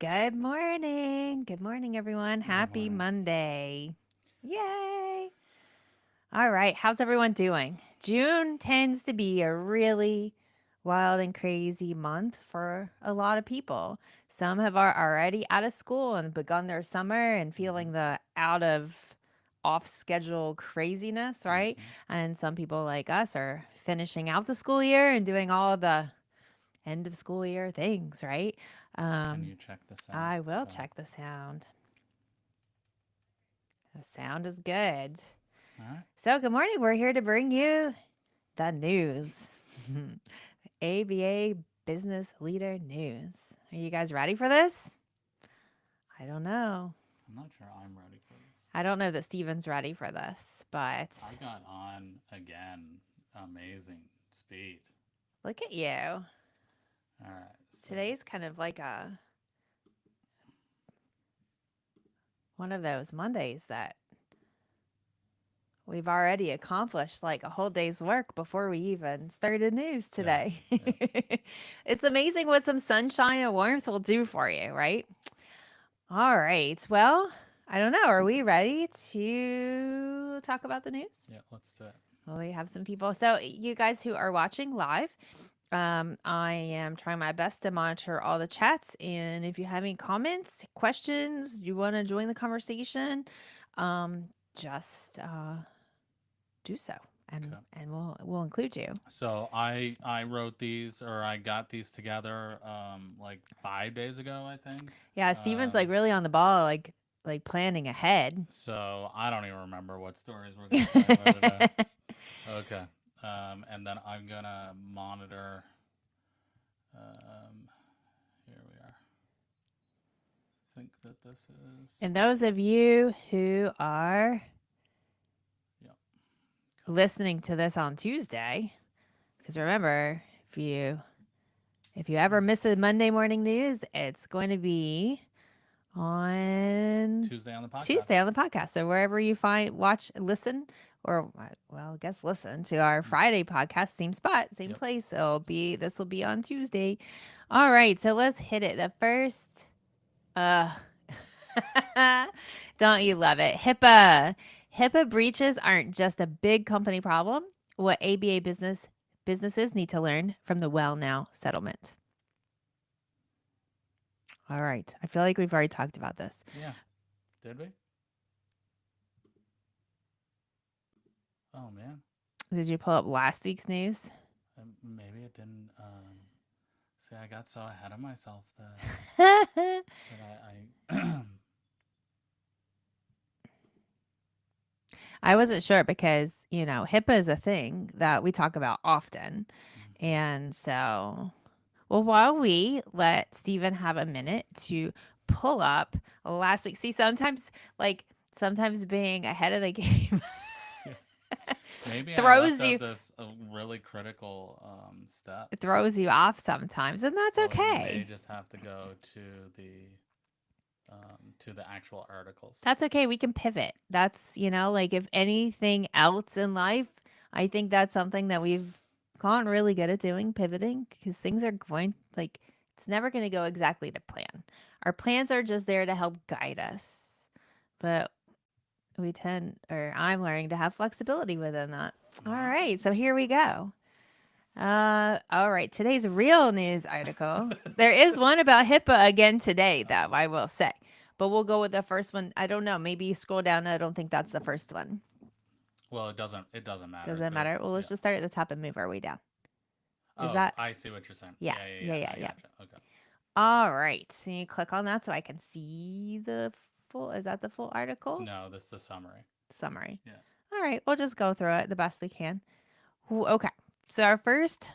Good morning. Good morning, everyone. Good Happy morning. Monday. Yay. All right. How's everyone doing? June tends to be a really wild and crazy month for a lot of people. Some have already out of school and begun their summer and hmm feeling the out of off schedule craziness, right? hmm And some people like us are finishing out the school year and doing all the end of school year things, right? Can Um, you check the sound? I will Sound. check the sound. The sound is good. All right. So, good morning. We're here to bring you the news. ABA Business Leader News. Are you guys ready for this? I don't know. I'm not sure I'm ready for this. I don't know that Steven's ready for this, but I got on again. Amazing speed. look at you. All right. So, Today's kind of like a one of those Mondays that we've already accomplished like a whole day's work before we even started news yes. today. Yep. It's amazing what some sunshine and warmth will do for you, right? All right. Well, I don't know. Are we ready to talk about the news? Yep. Let's do it. Well, we have some people. So, you guys who are watching live, I am trying my best to monitor all the chats. And if you have any comments, questions, you want to join the conversation, um, just do so, and Okay. we'll include you. So I wrote these or I got these together like 5 days ago I think. Yeah, Steven's like Um, really on the ball, like planning ahead. so I don't even remember what stories we're gonna talk about today. Okay. And then I'm gonna monitor. Um, Here we are. I think that this is. And those of you who are Yep. listening to this on Tuesday, because remember, if you ever miss a Monday morning news, it's going to be on Tuesday on the podcast. Tuesday on the podcast. So wherever you find, watch, listen, or well, I guess listen to our Mm. Friday podcast, same spot, same Yep. place. This will be on Tuesday. All right, so let's hit it. The first, uh, don't you love it? HIPAA breaches aren't just a big company problem. What businesses need to learn from the Well Now settlement. All right, I feel like we've already talked about this. Yeah. Did we? Oh man. Did you pull up last week's news? Maybe it didn't. See, I got so ahead of myself that I I wasn't sure because, HIPAA is a thing that we talk about often. Mhm. And so, well, while we let Stephen have a minute to pull up last week, see, sometimes being ahead of the game Yeah. Maybe I left throws out you this really critical step. throws you off sometimes, and that's So you may okay. just have to go to the actual articles. That's okay. We can pivot. That's, like if anything else in life, I think that's something that we've gotten really good at doing, pivoting, because things are going like it's never going to go exactly to plan. Our plans are just there to help guide us. But I'm learning to have flexibility within that. All All right. right. So here we go. All right. Today's real news article. There is one about HIPAA again today, though, Oh. I will say. But we'll go with the first one. I don't know. Maybe you scroll down. I don't think that's the first one. Well, it doesn't. It doesn't matter. Doesn't There. matter. Well, let's Yeah. just start at the top and move our way down. Is Oh, that? I see what you're saying. Yeah. Yeah, yeah, Yeah. yeah. Yeah. I Yeah. gotcha. Okay. All right. So you click on that so I can see the full. Is that the full article? No, this is the summary. Summary. Yeah. All right. We'll just go through it the best we can. Okay. So our first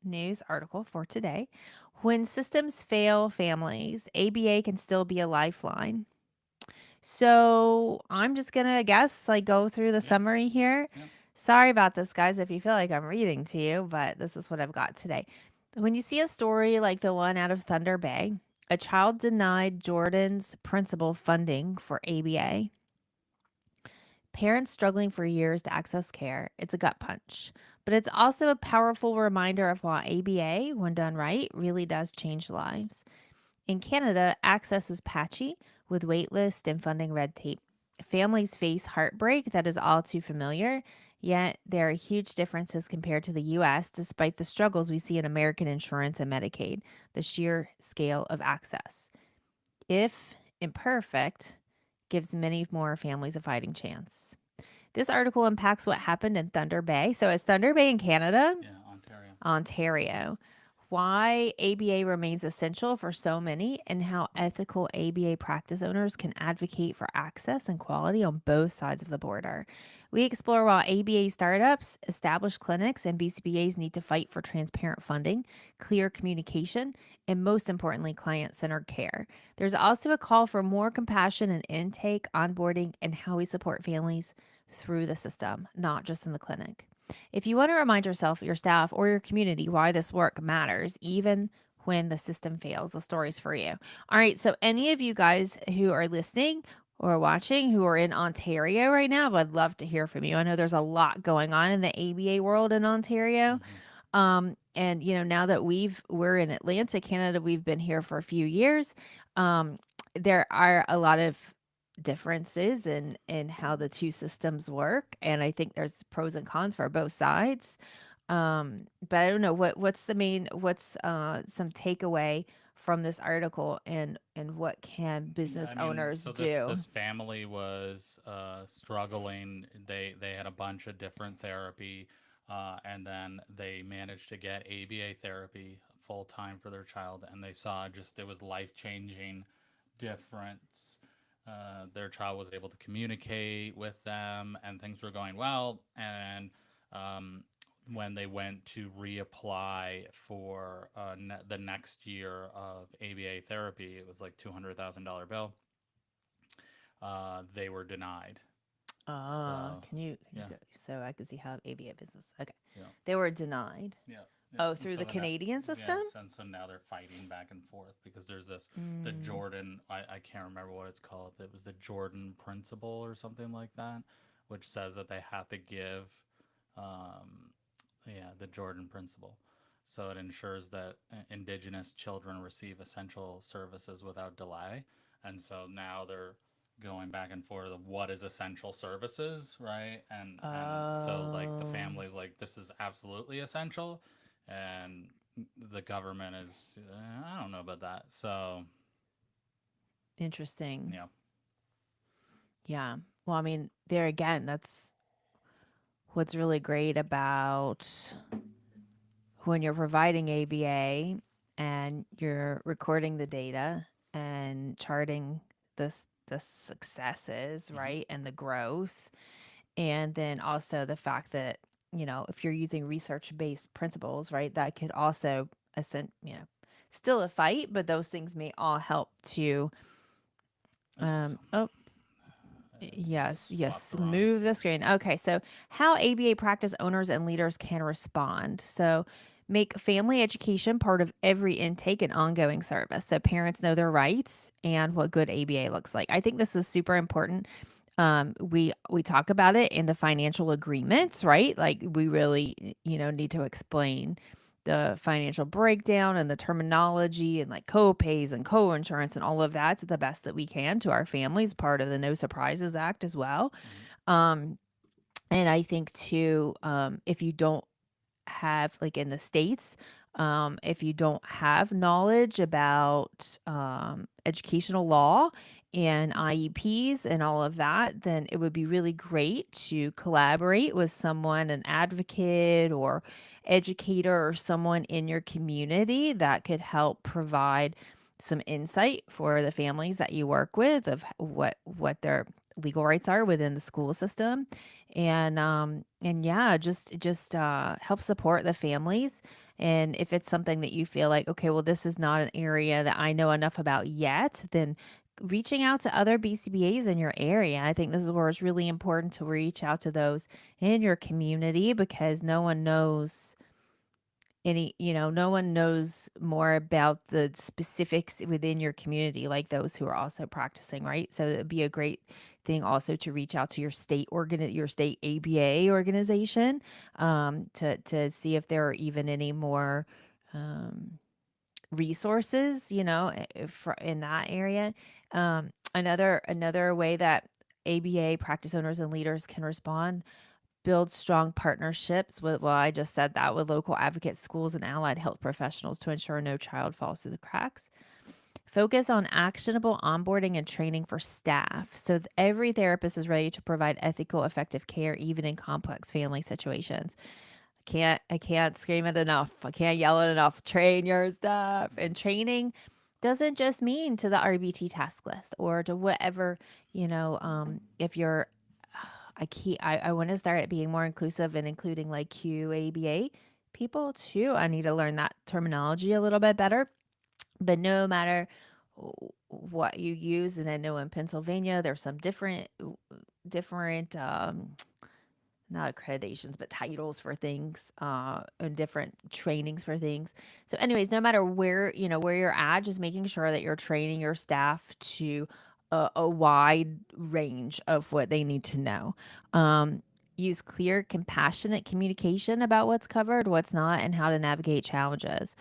news article for today. When systems fail families, ABA can still be a lifeline. So I'm just going to guess, like, go through the Yep. summary here. Yep. Sorry about this, guys, if you feel like I'm reading to you, but this is what I've got today. When you see a story like the one out of Thunder Bay, a child denied Jordan's principal funding for ABA. Parents struggling for years to access care, it's a gut punch. But it's also a powerful reminder of why ABA, when done right, really does change lives. In Canada, access is patchy with wait lists and funding red tape. Families face heartbreak that is all too familiar, yet there are huge differences compared to the US despite the struggles we see in American insurance and Medicaid, the sheer scale of access. If imperfect, gives many more families a fighting chance. This article unpacks what happened in Thunder Bay. So it's Thunder Bay in Canada, Yeah, Ontario. Ontario. Why ABA remains essential for so many and how ethical ABA practice owners can advocate for access and quality on both sides of the border. We explore why ABA startups, established clinics, and BCBAs need to fight for transparent funding, clear communication, and most importantly, client centered care. There's also a call for more compassion and intake, onboarding, and how we support families through the system, not just in the clinic. If you want to remind yourself, your staff, or your community why this work matters, even when the system fails, the story's for you. All right. So, any of you guys who are listening or watching who are in Ontario right now, I'd love to hear from you. I know there's a lot going on in the ABA world in Ontario. Hmm. And now that we're in Atlanta, Canada, we've been here for a few years. Um, there are a lot of differences in how the two systems work, and I think there's pros and cons for both sides. But I don't know what's some takeaway from this article, and what can Yeah, business I mean, owners so this do? this family was struggling. They had a bunch of different therapy, and then they managed to get ABA therapy full time for their child, and they saw just it was life changing difference. Their child was able to communicate with them, and things were going well. And um, when they went to reapply for the next year of ABA therapy, it was like $200,000 bill. They were denied. So Can you yeah, go so I can see how ABA business? Okay, yeah, they were denied. yeah, yeah. Oh, And through so the then Canadian system? yes, and so now they're fighting back and forth because there's this the Mm. Jordan. I can't remember what it's called. It was the Jordan Principle or something like that, which says that they have to give, um, yeah, the Jordan Principle. So it ensures that Indigenous children receive essential services without delay. And so now they're going back and forth of what is essential services, right? And so like the Oh, family's like this is absolutely essential, and the government is I don't know about that. So interesting. yeah, Yeah. Well, I mean, there again, that's what's really great about when you're providing ABA and you're recording the data and charting the successes, mm-hmm. right? And the growth. And then also the fact that, if you're using research-based principles, right, that could also still a fight, but those things may all help to Oops, oh, yes, swapped yes. the wrong Move the screen. screen. Okay, so how ABA practice owners and leaders can respond. So make family education part of every intake and ongoing service so parents know their rights and what good ABA looks like. I think this is super important. We talk about it in the financial agreements, right? Like we really, need to explain the financial breakdown and the terminology and like co-pays and co-insurance and all of that to the best that we can to our families, part of the No Surprises Act as well. Mm-hmm. Um, and I think too, if you don't have like in the states, if you don't have knowledge about educational law and IEPs and all of that, then it would be really great to collaborate with someone, an advocate or educator or someone in your community that could help provide some insight for the families that you work with of what their legal rights are within the school system, and yeah, just help support the families. And if it's something that you feel like, okay, well, this is not an area that I know enough about yet, then reaching out to other BCBAs in your area. I think this is where it's really important to reach out to those in your community, because no one knows more about the specifics within your community like those who are also practicing, right? So it'd be a great thing also to reach out to your state ABA organization, to see if there are even any more um, resources, in that area. Another way that ABA practice owners and leaders can respond: build strong partnerships with, well, I just said that, with local advocates, schools, and allied health professionals to ensure no child falls through the cracks. Focus on actionable onboarding and training for staff so that every therapist is ready to provide ethical, effective care, even in complex family situations. I can't scream it enough. I can't yell it enough. Train your staff. And training doesn't just mean to the RBT task list or to whatever, if you're I want to start being more inclusive and including like QABA people too. I need to learn that terminology a little bit better. But no matter what you use, and I know in Pennsylvania there's some different not accreditations, but titles for things, and different trainings for things. So, anyways, no matter where you're at, just making sure that you're training your staff to a wide range of what they need to know. Um, Use clear, compassionate communication about what's covered, what's not, and how to navigate challenges.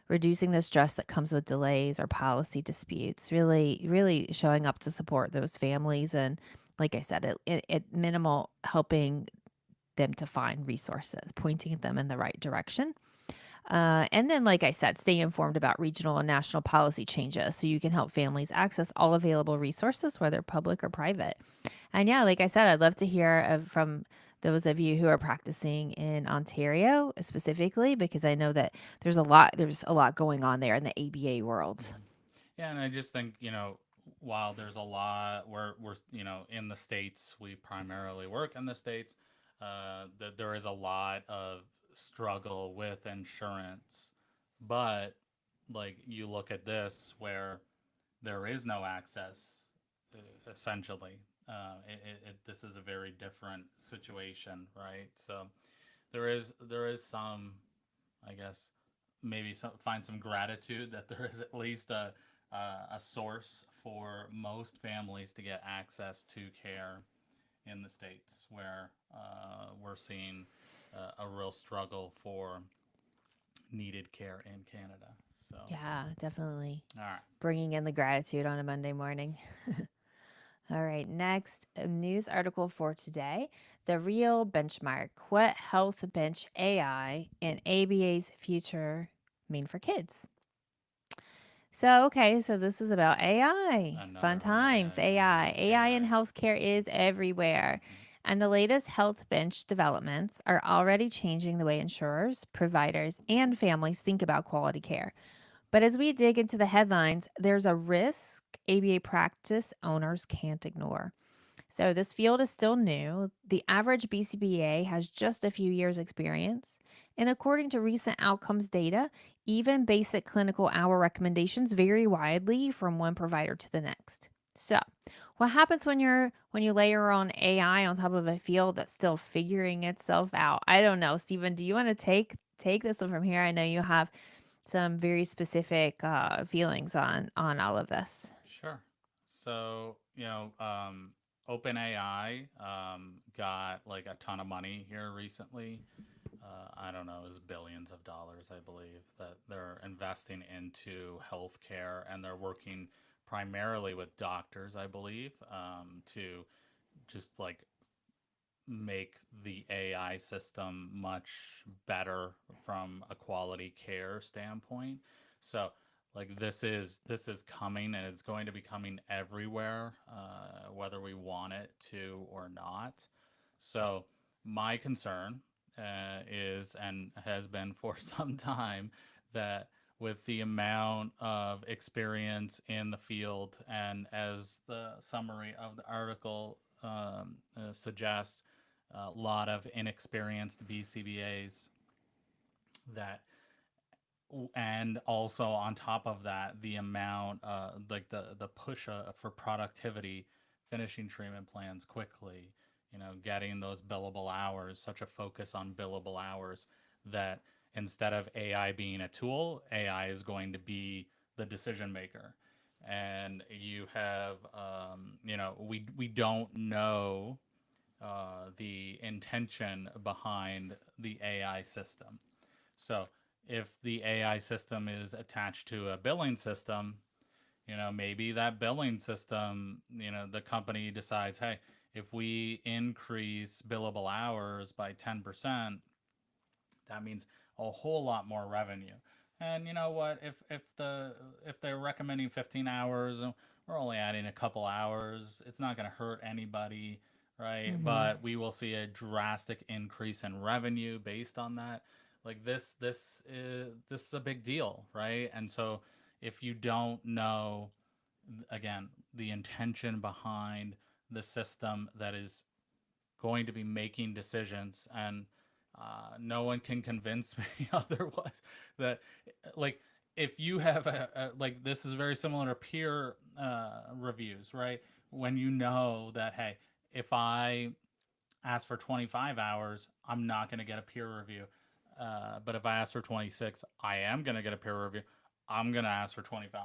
Reducing the stress that comes with delays or policy disputes. Really, really showing up to support those families, and like I said, it minimal helping them to find resources, pointing them in the right direction. And then, like I said, stay informed about regional and national policy changes so you can help families access all available resources, whether public or private. And yeah, like I said, I'd love to hear from those of you who are practicing in Ontario specifically, because I know that there's a lot going on there in the ABA world. Mhm. Yeah, and I just think, while there's a lot, we're in the states, we primarily work in the states. That there is a lot of struggle with insurance, but like you look at this where there is no access, essentially. This is a very different situation, right? So there is some, I guess, maybe find some gratitude that there is at least a source for most families to get access to care in the states, where we're seeing a real struggle for needed care in Canada. So, Yeah, definitely. all right. Bringing in the gratitude on a Monday morning. All right, next news article for today: the real benchmark. What health bench AI and ABA's future mean for kids? So, okay, so this is about AI. Fun Another one. times, Yeah, yeah, AI. yeah. AI in AI. healthcare is everywhere. And the latest health bench developments are already changing the way insurers, providers, and families think about quality care. But as we dig into the headlines, there's a risk ABA practice owners can't ignore. So this field is still new. The average BCBA has just a few years' experience. And according to recent outcomes data, even basic clinical hour recommendations vary widely from one provider to the next. So, what happens when you layer on AI on top of a field that's still figuring itself out? I don't know, Stephen. Do you want to take this one from here? I know you have some very specific feelings on all of this. Sure. So, OpenAI got like a ton of money here recently. I don't know, it was billions of dollars, I believe, that they're investing into healthcare, and they're working primarily with doctors, I believe, to just like make the AI system much better from a quality care standpoint. So like this is coming, and it's going to be coming everywhere, whether we want it to or not. So my concern is, and has been for some time, that with the amount of experience in the field, and as the summary of the article suggests, a lot of inexperienced BCBAs, that, and also on top of that, the amount, like the push for productivity, finishing treatment plans quickly, getting those billable hours, such a focus on billable hours, that instead of AI being a tool, AI is going to be the decision maker. And you have, we don't know the intention behind the AI system. So if the AI system is attached to a billing system, maybe that billing system, the company decides, hey, if we increase billable hours by 10%, that means a whole lot more revenue. And you know what? If they're recommending 15 hours, we're only adding a couple hours. It's not going to hurt anybody, right? Mm-hmm. But we will see a drastic increase in revenue based on that. Like this is a big deal, right? And so if you don't know, again, the intention behind the system that is going to be making decisions, and no one can convince me otherwise. That, like, if you have like, this is very similar to peer reviews, right? When you know that, hey, if I ask for 25 hours, I'm not going to get a peer review. But if I ask for 26, I am going to get a peer review. I'm going to ask for 25.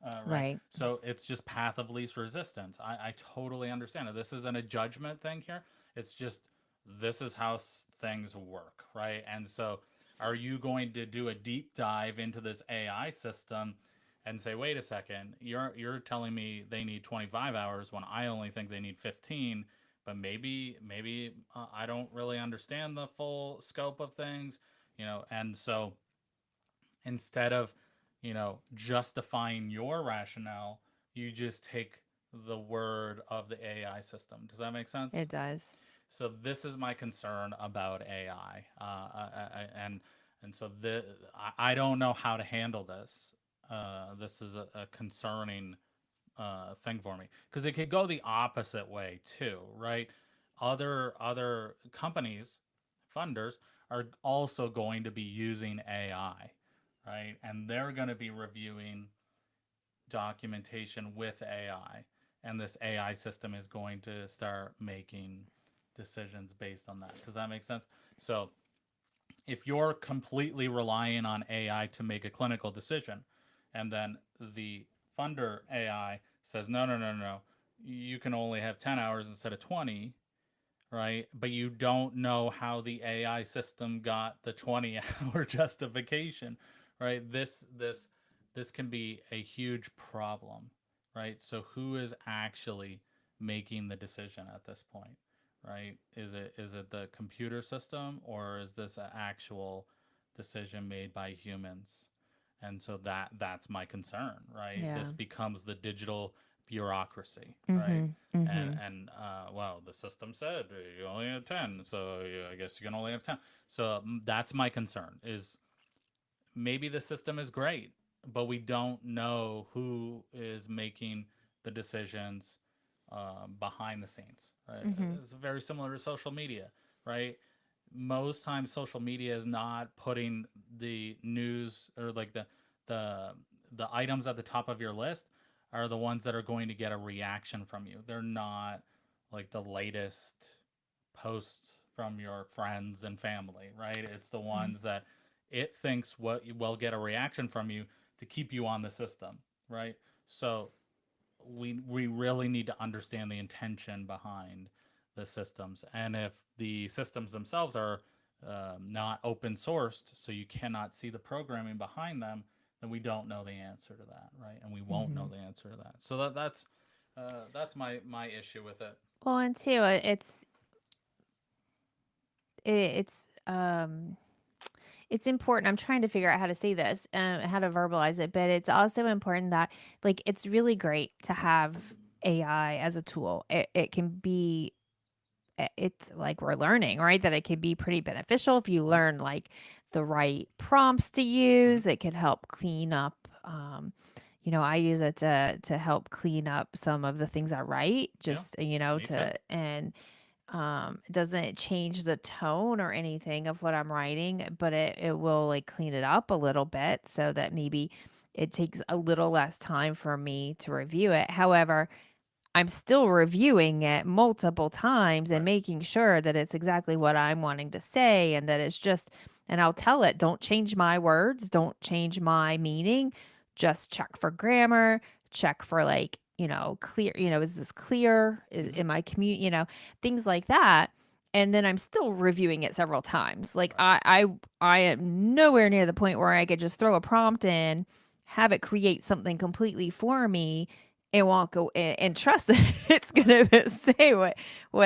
Right. Right. So it's just path of least resistance. I totally understand it. This isn't a judgment thing here. It's just, this is how things work. Right. And so, are you going to do a deep dive into this AI system and say, wait a second, you're telling me they need 25 hours when I only think they need 15, but maybe I don't really understand the full scope of things, and so instead of, justifying your rationale, you just take the word of the AI system. Does that make sense? It does. So this is my concern about AI, and so I don't know how to handle this. This is a concerning thing for me, because it could go the opposite way too, right? Other companies, funders, are also going to be using AI, right? And they're going to be reviewing documentation with AI, and this AI system is going to start making decisions based on that. Does that make sense? So if you're completely relying on AI to make a clinical decision, and then the funder AI says, no, no, no, no, you can only have 10 hours instead of 20, right? But you don't know how the AI system got the 20-hour justification, right? This can be a huge problem, right? So who is actually making the decision at this point, right? Is it the computer system, or is this an actual decision made by humans? And so that's my concern, right? Yeah. This becomes the digital bureaucracy, right? Mm-hmm. Mm-hmm. And well, the system said you only have 10, so I guess you can only have 10. So that's my concern, is maybe the system is great, but we don't know who is making the decisions behind the scenes, right? Mm-hmm. It's very similar to social media, right? Most times social media is not putting the news, or like the the items at the top of your list are the ones that are going to get a reaction from you. They're not like the latest posts from your friends and family, right? It's the ones that it thinks what will get a reaction from you to keep you on the system, right? So we really need to understand the intention behind the systems, and if the systems themselves are not open sourced, so you cannot see the programming behind them, then we don't know the answer to that, right? And we won't Mm-hmm. know the answer to that. So that's my issue with it. Well, and two, it's it's important. I'm trying to figure out how to say this, how to verbalize it, but it's also important that, like, it's really great to have AI as a tool. It can be, it's like we're learning, right? That it can be pretty beneficial if you Mm-hmm. learn like the right prompts to Mm-hmm. use. It can help clean up. I use it to help clean up some of the things I write, Yeah, just me too. to and it doesn't change the tone or anything of what I'm writing, but it will like clean it up a little bit so that maybe it takes a little less time for me to review it. However, I'm still reviewing it multiple times and Right. making sure that it's exactly what I'm wanting to say, and that it's just, and I'll tell it, don't change my words, don't change my meaning, just check for grammar, check for clear, is this clear? Mm-hmm. In my things like that. and then I'm still reviewing it several times. Like Right. I am nowhere near the point where I could just throw a prompt in, have it create something completely for me, and won't go and trust that it's Right. gonna say what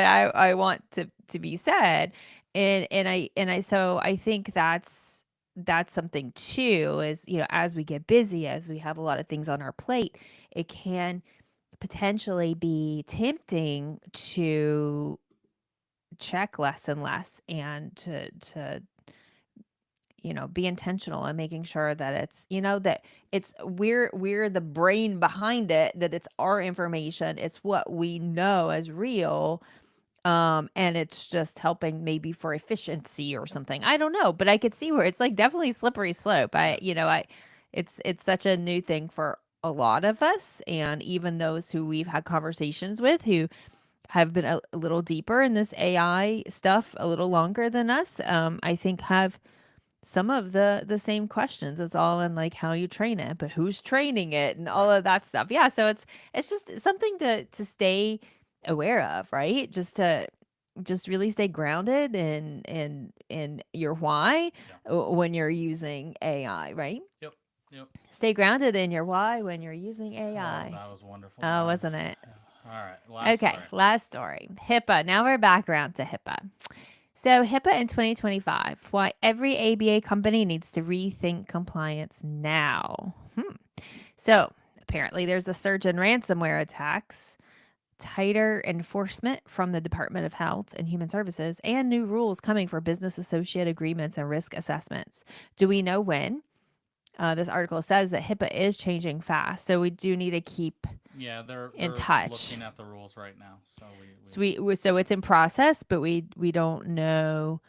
I want to be said. And I so I think that's something too, is, as we get busy, as we have a lot of things on our plate, it can potentially be tempting to check less and less, and to be intentional and making sure that that it's we're the brain behind it, that it's our information, it's what we know as real, and it's just helping maybe for efficiency or Yep. something. I don't know, but I could see where it's like definitely slippery slope. Yes. It's such a new thing for a lot of us, and even those who we've had conversations with who have been a little deeper in this AI stuff a little longer than us, I think have some of the same questions. It's all in like how you train it, but who's training it and all Right. of that stuff. Yeah, so it's just something to stay aware of, right? Just really stay grounded in your why Yeah. when you're using AI, right? Yep. Yep. Stay grounded in your why when you're using Oh, AI. that was wonderful, Oh, Dawn. wasn't it? Yeah. All right. Last Okay, story. last story. HIPAA. Now we're back around to HIPAA. So, HIPAA in 2025, why every ABA company needs to rethink compliance now. So, apparently, there's a surge in ransomware attacks, tighter enforcement from the Department of Health and Human Services, and new rules coming for business associate agreements and risk assessments. Do we know when? This article says that HIPAA is changing fast, so we do need to keep Yeah, they're in they're touch. looking at the rules right now. So we So it's in process, but we don't know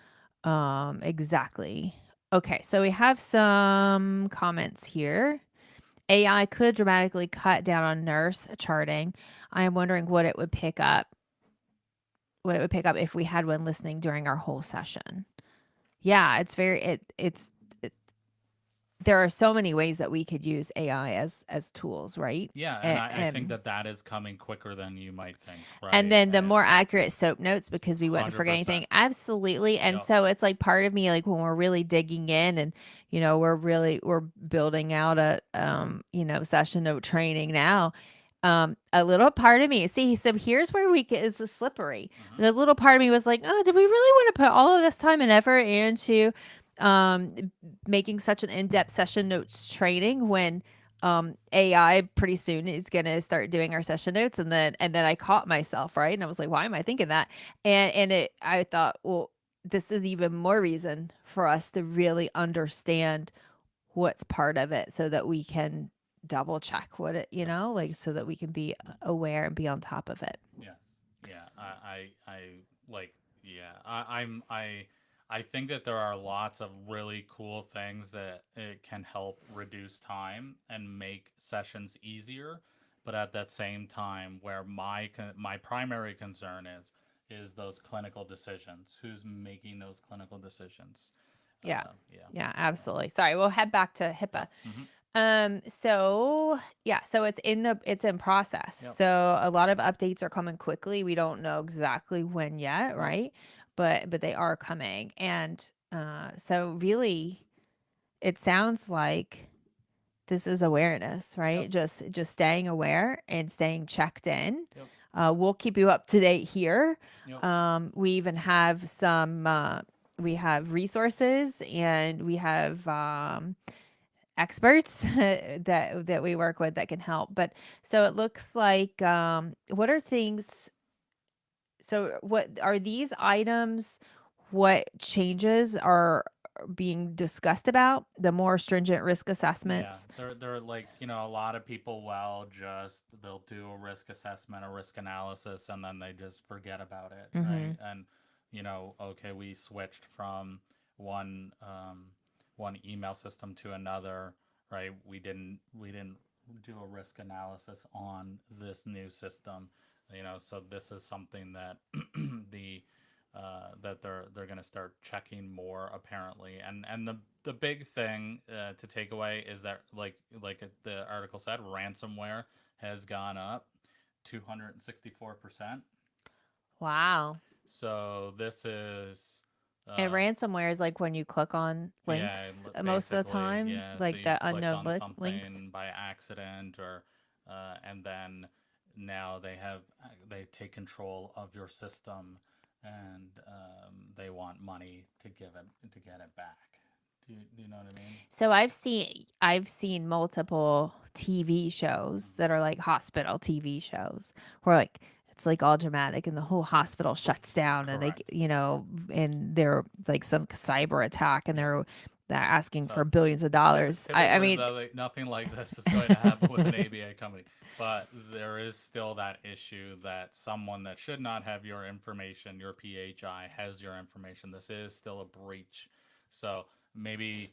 exactly. Okay, so we have some comments here. AI could dramatically cut down on nurse charting. I am wondering what it would pick up if we had one listening during our whole session. Yeah, it's there are so many ways that we could use AI as tools, right? Yeah, and And, I think and that that is coming quicker than you might think, and right? then the more accurate soap notes, because we wouldn't forget 100%. anything. Absolutely. And Yep. so it's like part of me, like when we're really digging in, and we're building out a session note training now. A little part of me, see, so here's where we get, it's a slippery. Hmm. The little part of me was like, oh, did we really want to put all of this time and effort into um making such an in-depth session notes training when AI pretty soon is going to start doing our session notes? And then I caught myself, right? And I was like, why am I thinking that? I thought, well, this is even more reason for us to really understand what's part of it, so that we can double check what it, Yes. like, so that we can be aware and be on top of it. Yes. Yeah. I like. Yeah. I think that there are lots of really cool things that it can help reduce time and make sessions easier. But at that same time, where my primary concern is those clinical decisions. Who's making those clinical decisions? Yeah. Yeah. Yeah, So. absolutely. Sorry, we'll head back to HIPAA. Yep. Hmm. So yeah, so it's in process. Yep. So a lot of updates are coming quickly. We don't know exactly when yet, Nope. right? But they are coming. And so really it sounds like this is awareness, Yep. right? Just staying aware and staying checked in. Yep. We'll keep you up to date here. Yep. We even have we have resources, and we have experts that we work with that can help. But so it looks like, what are things? So what are these items? What changes are being discussed about? The more stringent risk Yeah, assessments. they're like, a lot of people they'll do a risk assessment, a risk analysis, and then they just forget about it, Mm-hmm. right? And okay, we switched from one one email system to another, right? We didn't do a risk analysis on this new system, so this is something that the that they're going to start checking more apparently. And the big thing to take away is that the article said, ransomware has gone up 264%. Wow. So this is, And uh, ransomware is like when you click on yeah, links most of the basically, time, yeah. So like you the clicked unknown on links. something by accident, or, and then now they take control of your system, and they want money to get it back. Do you know what I mean? So I've seen multiple TV shows Hmm. that are like hospital TV shows where like it's like all dramatic and the whole hospital shuts down and Correct. and they're like some cyber attack and Yes. they're asking for So billions of dollars. I typically, mean, nothing like this is going to happen with an ABA company, but there is still that issue that someone that should not have your information, your PHI, has your information. This is still a breach. So maybe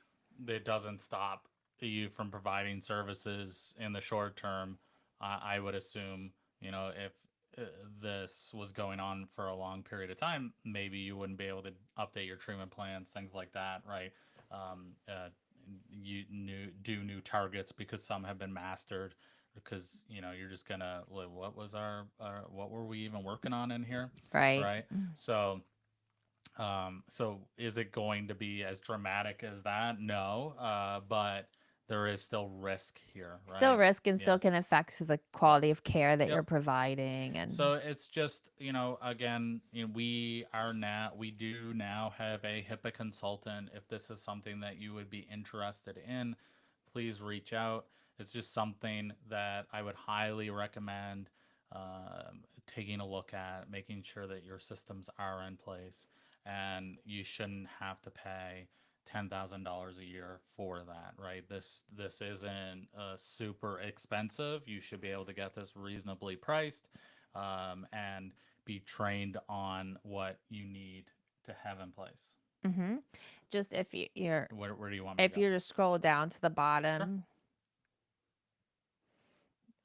it doesn't stop you from providing services in the short term. I would assume, if this was going on for a long period of time, maybe you wouldn't be able to update your treatment plans, things like that, right? Um, uh, do new targets because some have been mastered, because you're just gonna, what was what were we even working on in here, right. right? So so is it going to be as dramatic as that? No, but there is still risk here, Still right? risk and still Yes. can affect the Yep. quality of care that you're Yep. providing and So it's just, again, we do now have a HIPAA consultant. If this is something that you would be interested in, please reach out. It's just something that I would highly recommend taking a look at, making sure that your systems are in place, and you shouldn't have to pay $10,000 a year for that, right? This isn't super expensive. You should be able to get this reasonably priced, and be trained on what you need to have in place. mhm. Just if Where do you want me to if go? you just scroll down to the Sure. bottom.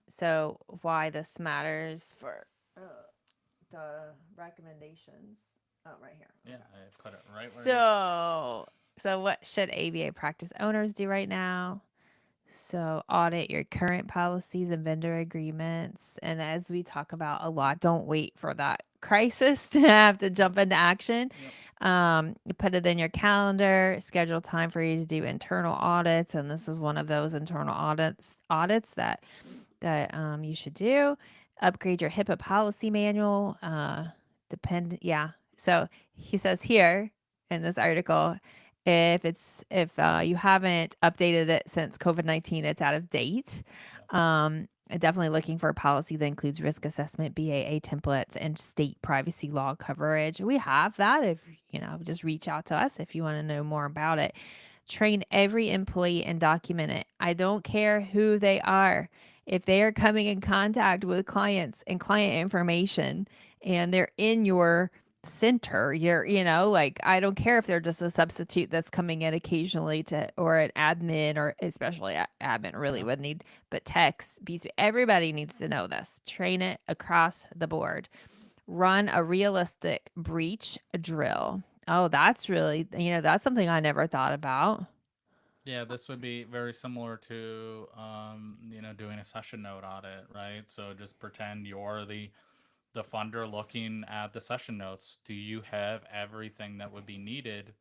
So why this matters for uh, the recommendations. Oh, right here. Yeah, Okay. I put it right where you. So what should ABA practice owners do right now? So audit your current policies and vendor agreements. And as we talk about a lot, don't wait for that crisis to have to jump into action. Yep. Put it in your calendar, schedule time for you to do internal audits. And this is one of those internal audits that you should do. Upgrade your HIPAA policy manual. Yeah. So he says here in this article, if you haven't updated it since COVID-19, it's out of date. Yep. Definitely looking for a policy that includes risk assessment, BAA templates, and state privacy law coverage. We have that. If just reach out to us if you want to know more about it. Train every employee and document it. I don't care who they are. If they are coming in contact with clients and client information and they're in your center, like I don't care if they're just a substitute that's coming in occasionally to, or an admin, or especially admin really Uh-huh. would need, but techs, everybody needs to know this. Train it across the board. Run a realistic breach drill. Oh, that's really, that's something I never thought about. Yeah, this would be very similar to, doing a session note audit, right? So just pretend you're the funder looking at the session notes. Do you have everything that would be needed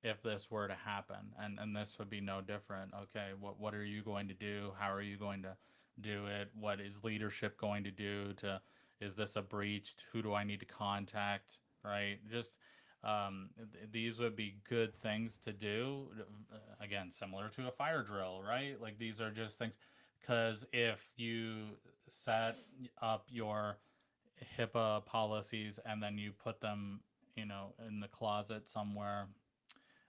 if this were to happen? And this would be no different. Okay, what are you going to do? How are you going to do it? What is leadership going to do to, is this a breach? Who do I need to contact? Right? Just these would be good things to do. Again, similar to a fire drill, right? Like these are just things, because if you set up your HIPAA policies and then you put them, in the closet somewhere,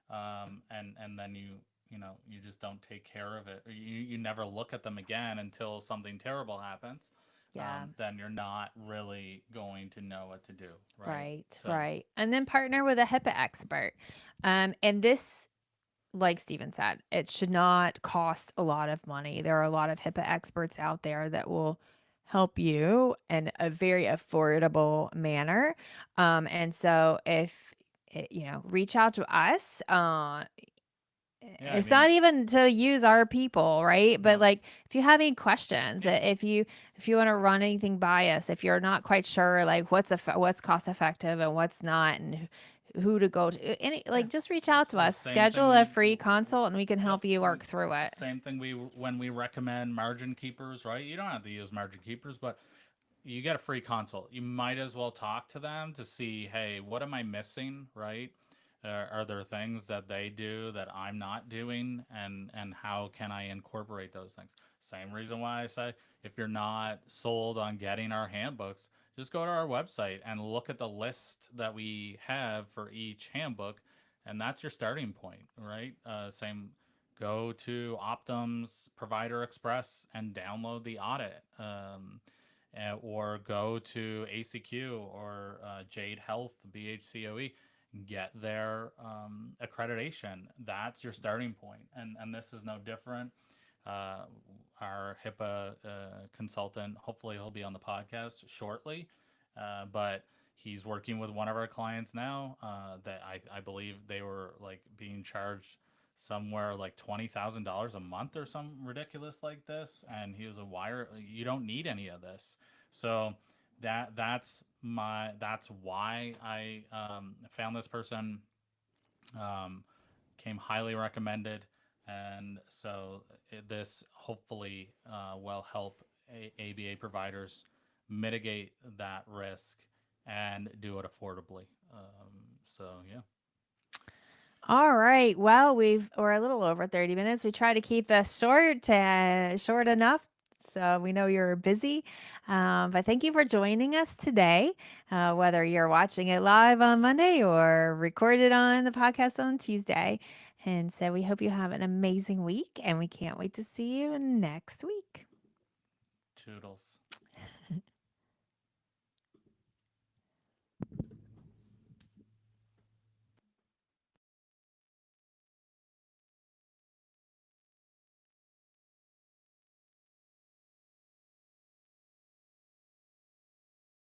and then you just don't take care of it. You never look at them again until something terrible happens. Yeah. Then you're not really going to know what to do, right? Right, So right. And then partner with a HIPAA expert. And this, like Steven said, it should not cost a lot of money. There are a lot of HIPAA experts out there that will help you in a very affordable manner. And so if reach out to us. Yeah, I It's mean, not even to use our people, right? But no, like if you have any questions, yeah, if you want to run anything by us, if you're not quite sure like what's cost effective and what's not and who to go to, any yeah. like just reach out It's to the us, same thing schedule a we, free consult and we can yep. help you work through it. Same thing when we recommend margin keepers, right? You don't have to use margin keepers, but you get a free consult. You might as well talk to them to see, hey, what am I missing, right? Are there things that they do that I'm not doing, and how can I incorporate those things? Same reason why I say if you're not sold on getting our handbooks, just go to our website and look at the list that we have for each handbook, and that's your starting point, right? Same. Go to Optum's Provider Express and download the audit. Or go to ACQ or Jade Health, BHCOE, get their accreditation. That's your starting point, and this is no different. Uh, our HIPAA consultant, hopefully, he'll be on the podcast shortly, but he's working with one of our clients now that I believe they were like being charged somewhere like $20,000 a month or something ridiculous like this, and he was a wire. You don't need any of this, so that's why I found this person. Um, Came highly recommended, and so this hopefully will help ABA providers mitigate that risk and do it affordably. So yeah. All right. Well, we're a little over 30 minutes. We try to keep this short enough. So we know you're busy. But thank you for joining us today, whether you're watching it live on Monday or recorded on the podcast on Tuesday. And so we hope you have an amazing week and we can't wait to see you next week. Toodles.